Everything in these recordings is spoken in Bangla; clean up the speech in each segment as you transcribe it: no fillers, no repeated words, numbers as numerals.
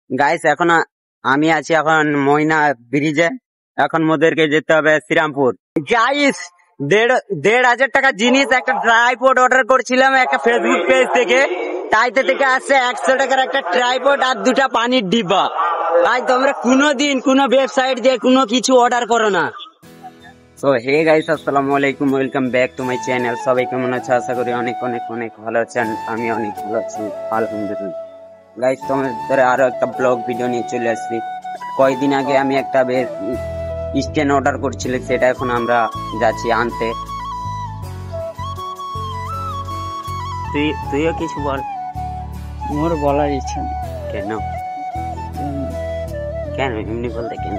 গাইস এখন আমি আছি এখন ময়না ব্রিজে। এখন মোদেরকে যেতে হবে শ্রীরামপুর। গাইস 1,500 টাকা জিনিস একটা ট্রাইপড অর্ডার করছিলাম একটা ফেসবুক পেজ থেকে। তাইতে থেকে আসছে 100 টাকার একটা ট্রাইপড আর 2টা পানির ডিব্বা। তাই তোমরা কোনোদিন কোনো ওয়েবসাইট দিয়ে কোনো কিছু অর্ডার করো না। সো হে গাইস, আসসালামু আলাইকুম, welcome back to my channel. সবাই কেমন আছে? আশা করি অনেক অনেক অনেক ভালো আছেন। আমি অনেক ভালো আছি, আলহামদুলিল্লাহ। গাইস তোমাদের আরো একটা ব্লগ ভিডিও নিয়ে চলে আসছি। কয়েকদিন আগে আমি একটা স্ট্যান্ড অর্ডার করছিলাম, সেটা এখন আমরা যাচ্ছি আনতে। তুইও কিছু বল। মোর বলার ইচ্ছা নেই। কেন কেন এমনি বলতে কেন?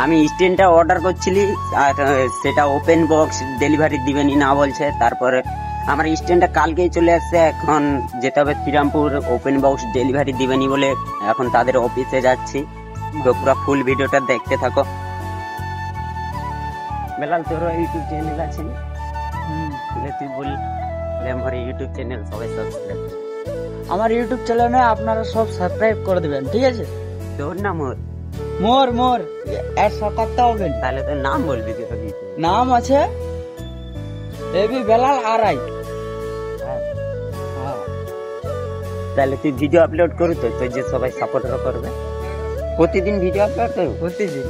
আমি স্ট্যান্ডটা অর্ডার করছিলি আর সেটা ওপেন বক্স ডেলিভারি দিবেনি না বলছে। তারপরে আমার স্ট্যান্ডটা কালকেই চলে আসছে, এখন যেতে হবে শ্রীরামপুর। ওপেন বক্স ডেলিভারি দিবেনি বলে এখন তাদের অফিসে যাচ্ছি। তো পুরো ফুল ভিডিওটা দেখতে থাকো। বেলাল তোর ইউটিউব চ্যানেল আছে? তুই বল আমার ইউটিউব চ্যানেল সবাই সাবস্ক্রাইব। আমার ইউটিউব চ্যানেলে আপনারা সব সাবস্ক্রাইব করে দিবেন, ঠিক আছে? তোর নাম মোর এর করতে হবে। তাহলে তোর নাম বলবি? নাম আছে এবি বেলাল আরাই। তাহলে তুই ভিডিও আপলোড করু তো, তোর যে সবাই সাপোর্ট করবে। প্রতিদিন ভিডিও আপলোড করু? প্রতিদিন।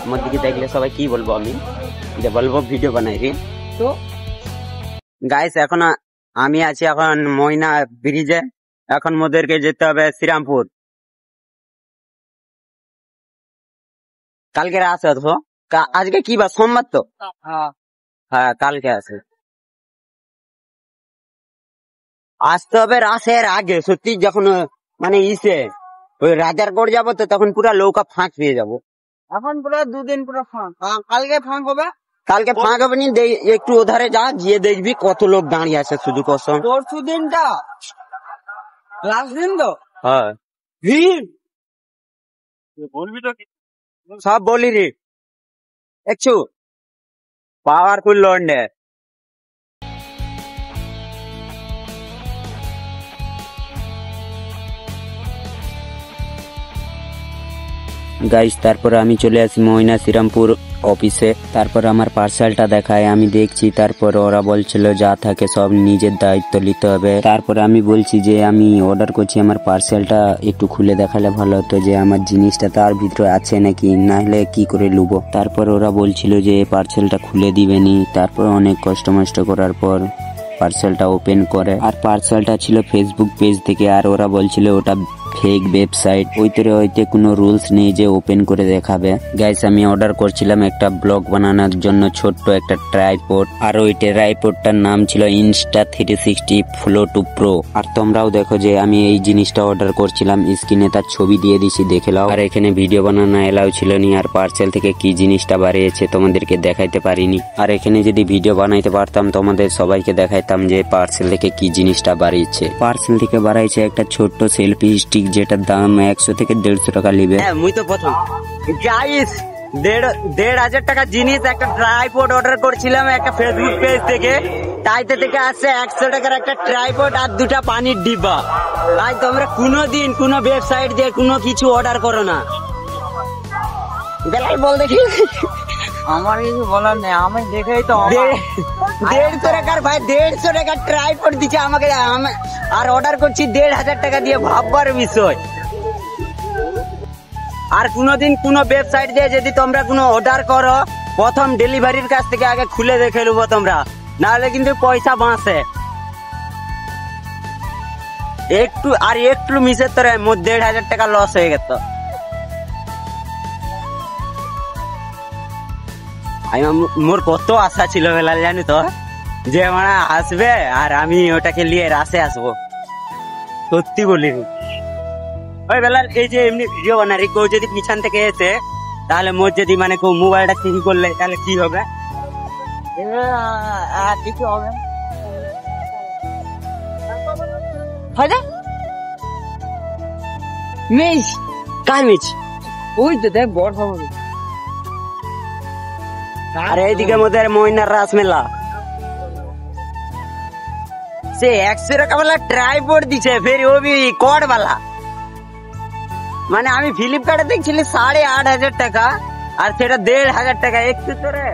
আমার দিকে দেখলে সবাই কি বলবো? আমি যে বলবো ভিডিও বানাই রে। তো গাইস এখন আমি আছি এখন ময়না ব্রিজে। এখন মোদেরকে যেতে হবে শ্রীরামপুর। কালকে আসে তো? আজকে কি বার? সোমবার তো? হ্যাঁ কালকে আসে। আসতে হবে রাসের আগে। সত্যি যখন মানে ওই রাজারগড় যাবো তো তখন পুরা নৌকা ফাঁক পেয়ে যাবো। এখন পুরো দুদিন পুরো ফাঁক। কালকে ফাঁক হবে? কালকে ফাঁক হবে নি। একটু ওধারে যা, গিয়ে দেখবি কত লোক দাঁড়িয়ে আছে শুধু কসম। পরশু দিনটা লাস্ট দিন তো। হ্যাঁ বলবি তো সব বলি রে। একটু পাওয়ারফুল লন্ডে। গাইস তারপরে আমি চলে আসি ময়না শ্রীরামপুর অফিসে। তারপর আমার পার্সেলটা দেখায়, আমি দেখছি। তারপর ওরা বলছিল যা থাকে সব নিজের দায়িত্ব নিতে হবে। তারপরে আমি বলছি যে আমি অর্ডার করছি, আমার পার্সেলটা একটু খুলে দেখালে ভালো হতো, যে আমার জিনিসটা তার ভিতরে আছে নাকি, না হলে কি করে লুবো। তারপর ওরা বলছিল যে পার্সেলটা খুলে দিবেনি। তারপর অনেক কষ্ট মষ্ট করার পর পার্সেলটা ওপেন করে, আর পার্সেলটা ছিল ফেসবুক পেজ থেকে। আর ওরা বলছিল ওটা ফেক ওয়েবসাইট, ওইতে কোনো রুলস নেই যে ওপেন করে দেখাবে। গাইস আমি অর্ডার করছিলাম একটা ব্লগ বানানোর জন্য ছোট্ট একটা ট্রাইপড, আর ওই ট্রাইপডটার নাম ছিল Insta360 Flow 2 Pro। আর তোমরাও দেখো যে আমি এই জিনিসটা অর্ডার করছিলাম, স্ক্রিনে তার ছবি দিয়ে দিছি, দেখে নাও। আর এখানে ভিডিও বানানো এলাও ছিল নি, আর পার্সেল থেকে কি জিনিসটা বাড়িয়েছে তোমাদেরকে দেখাইতে পারিনি। আর এখানে যদি ভিডিও বানাইতে পারতাম তোমাদের সবাইকে দেখাইতাম যে পার্সেল থেকে কি জিনিসটা বাড়িয়েছে। পার্সেল থেকে বাড়াইছে একটা ছোট্ট সেলফি স্টিক, যেটার দাম 100 থেকে 150 টাকা নিবে। মুই তো প্রথম গাইস 1,500 টাকা জিনিস একটা ট্রাইপড অর্ডার করছিলাম একটা ফেসবুক পেজ থেকে। তাইতে থেকে আসছে 100 টাকার একটা ট্রাইপড আর 2টা পানির ডিব্বা। তাই তোমরা কোনোদিন কোনো ওয়েবসাইট দিয়ে কোনো কিছু অর্ডার করো না। বেলাল বল দেখি। আমার কিছু বলার নেই, আমি দেখেই তো 150 টাকার ভাই 150 টাকার ট্রাইপড দিচ্ছে আমাকে, আর অর্ডার করছি 1,500 টাকা দিয়ে। ভাববার বিষয়। আর কোনোদিন কোনো ওয়েবসাইট দিয়ে যদি তোমরা কোনো অর্ডার করো, প্রথম ডেলিভারির কাছ থেকে আগে খুলে দেখে নেবো তোমরা, নাহলে কিন্তু পয়সা বাঁচে। একটু মিসের তোর 1,500 টাকা লস হয়ে গেত। মোর কত আশা ছিল বেলাল জানি তো, যে মানে আসবে আর আমি ওটাকে নিয়ে রাসে আসবো। সত্যি বলিনি ওই বেলাল। এই যে এমনি ভিডিও বানারি, কেউ যদি পিছন থেকে এসে, তাহলে মোর যদি মানে কেউ মোবাইলটা চুরি করলে তাহলে কি হবে? কিছু হবে মিস কার মিস? ওই তো দেখ বড় খবর। আর এইদিকে মধ্যে ময়নার রাস মেলা। से 100 টাকা वाला ट्राइपॉड দিছে फिर वो भी कॉर्ड वाला মানে আমি ফ্লিপকার্টে দেখছিলি 8,500 টাকা আর সেটা 1,500 টাকা একটু তোরে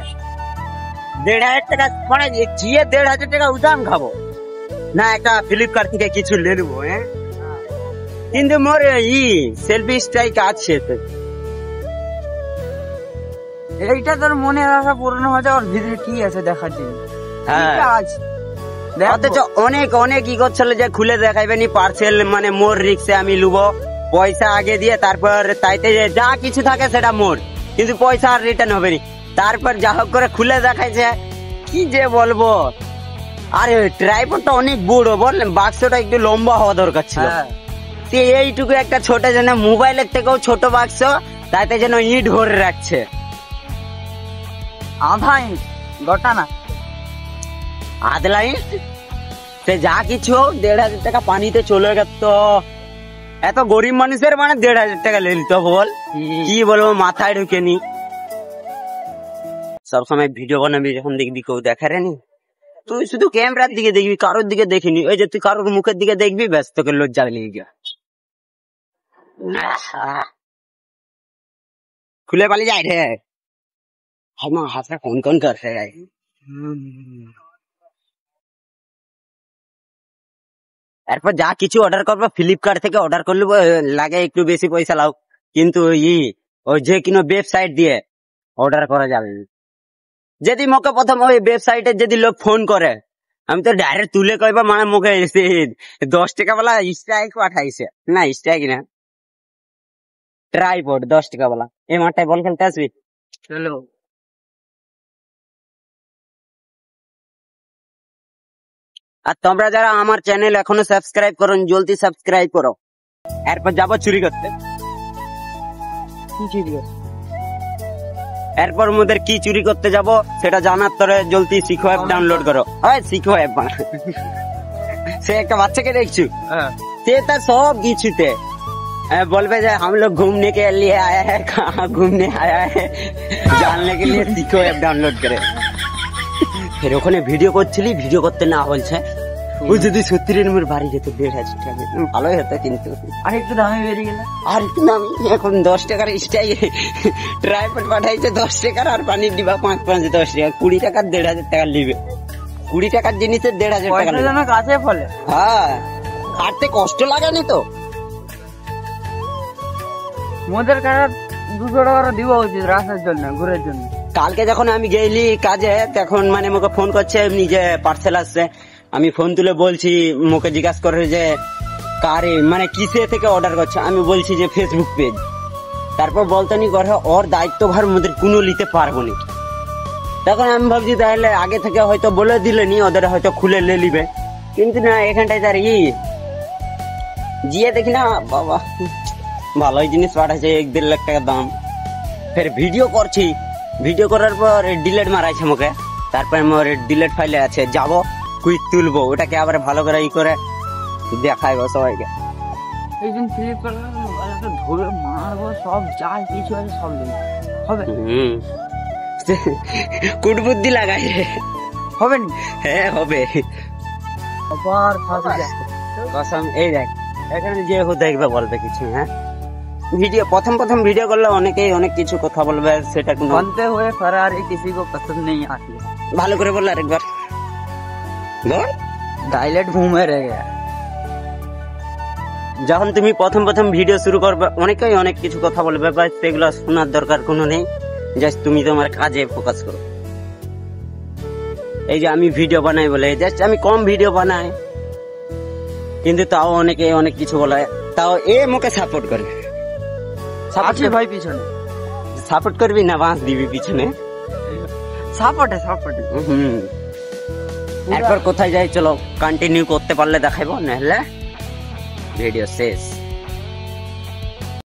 1,500 টাকা মানে চিয়ে 1,500 টাকা উদাম খাবো না একটা ফ্লিপকার্ট থেকে কিছু নিয়ে নেবো হ্যাঁ কিন্তু মোর সেলফি স্ট্রাইক আছে তো এইটা তোর মনে রাখা পুরনো হয়ে যাওয়ার ভিতরে কি আছে দেখার জন্য হ্যাঁ অথচ অনেক অনেক ই করছিল যে খুলে দেখাইবে নি পার্সেল মানে মোর রিক্সে আমি লুবো পয়সা আগে দিয়ে তারপর তাইতে যা কিছু থাকে সেটা মোর কিন্তু পয়সা আর রিটার্ন হবে নি তারপর যা হোক করে খুলে দেখাইছে কি যে বলবো আরে ট্রাইপডটা অনেক বড় বললেন বাক্সটা একটু লম্বা হওয়া দরকার ছিল এইটুকু একটা ছোট যেন মোবাইলের থেকেও ছোট বাক্স তাতে যেন ইট ভরে রাখছে আধা ইঞ্চ গোটা না আধলা ইঞ্চ সে যা কিছু 1,500 টাকা পানিতে চলে গেত এত গরিব মানুষের মানে 1,500 টাকা লেলি তো বল কি বলবো মাথায় ঢুকে নি সবসময় ভিডিও বানাবি যখন দেখবি কেউ দেখা রে নি তুই শুধু ক্যামেরার দিকে দেখবি কারোর দিকে দেখিনি ওই যে তুই কারোর মুখের দিকে দেখবি ব্যাস তোকে লজ্জা লেগে গিয়া खुले वाली जाए रे हम हाथ में कौन कौन कर रहे हैं এরপর যা কিছু অর্ডার করবো ফ্লিপকার্ট থেকে অর্ডার করলে লাগে একটু বেশি পয়সা লাও কিন্তু ওই যে কোনো ওয়েবসাইট দিয়ে অর্ডার করা যাবে যদি মোকে প্রথম ওই ওয়েবসাইটে যদি লোক ফোন করে আমি তো ডাইরেক্ট তুলে কইবা মানে মুখে 10 টাকা वाला স্ট্রাইক পাঠাইছে না স্ট্রাইক না ट्राइपॉड 10 টাকা वाला এই মাঠটায় বল খেলতে আসবি চলো আর তোমরা যারা আমার চ্যানেল এখনো সাবস্ক্রাইব করো জলদি সাবস্ক্রাইব করো এরপর যাবো চুরি করতে কি চুরি এরপর মোদের কি চুরি করতে যাব সেটা জানার তরে জলদি শিখো অ্যাপ ডাউনলোড করো হয় শিখো অ্যাপ সে একটা বাচ্চাকে দেখছু সে তার সব কিছুতে बोलबे जे हम लोग घूमने के लिए आया है कहाँ घूमने आया है जानने के लिए सीखो ऐप डाउनलोड करे फिर ওখানে ভিডিও করছিলি ভিডিও করতে না বলছে ও যদি 70 নম্বর বাড়ি যেত 1,500 টাকা ভালোই হতো কিন্তু আরেকটু দামে বেরিয়ে গেল আর একটু দামি এখন 10 টাকার স্টাইল ট্রাইপড পাঠাইছে 10 টাকার আর পানির ডিবা 5 10 টাকা 20 টাকার 1,500 টাকা নিবে 20 টাকার জিনিসের 1,500 টাকা যেন কাছে ফলে হ্যাঁ কাটতে কষ্ট লাগে না তো মোদের কাছে 200 টাকা দিব উচিত রাস্তার জন্য ঘুরের জন্য কালকে যখন আমি গেলি কাজে তখন মানে মোকে ফোন করছে নিজে পার্সেল আসছে আমি ফোন তুলে বলছি মোকে জিজ্ঞাসা করে যে কারে মানে কিসে থেকে অর্ডার করছে আমি বলছি যে ফেসবুক পেজ তারপর বলতে নি করে ওর দায়িত্বভার মোদের কোনো নিতে পারবো না তখন আমি ভাবছি তাহলে আগে থেকে হয়তো বলে দিলেনি ওদের হয়তো খুলে লে নিবে কিন্তু না এখানটায় তার জিয়ে দেখি না বাবা ভালোই জিনিস পাঠাচ্ছে 1-1.5 লাখ টাকা দাম ফের ভিডিও করছি ভিডিও করার পর ডিলেট মারাইছে মোকে তারপর মোর ডিলেট ফাইলে আছে যাব কুইক তুলবো ওটাকে আবার ভালো করে করে দেখাইবো সবাইকে এইদিন ফ্লিপকার্টে ধরে মারবো সব যা কিছু আছে সব দেবো হবে কুট বুদ্ধি লাগাই হবে না হ্যাঁ হবে আবার ফাঁসে যায় কসম এই দেখ এখানে যে দেখবে বলবে কিছু হ্যাঁ ভিডিও প্রথম ভিডিও করলে অনেকেই অনেক কিছু কথা বলবে সেটা কোনো बनते हुए फरारी किसी को पसंद नहीं आती ভালো করে বল আরেকবার বল डायलेट मुंह में रह गया যখন তুমি প্রথম ভিডিও শুরু করবে অনেকেই অনেক কিছু কথা বলবে বা সেগুলো শোনার দরকার কোনো নেই জাস্ট তুমি তোমার কাজে ফোকাস করো এই যে আমি ভিডিও বানাই বলে জাস্ট আমি কম ভিডিও বানাই কিন্তু তাও অনেকে অনেক কিছু বলে তাও এ মোকে সাপোর্ট করে আছে ভাই পিছনে সাপোর্ট করবি না বাঁশ দিবি পিছনে সাপোর্ট এরপর কোথায় যাই চলো কন্টিনিউ করতে পারলে দেখাইবো নাহলে ভিডিও শেষ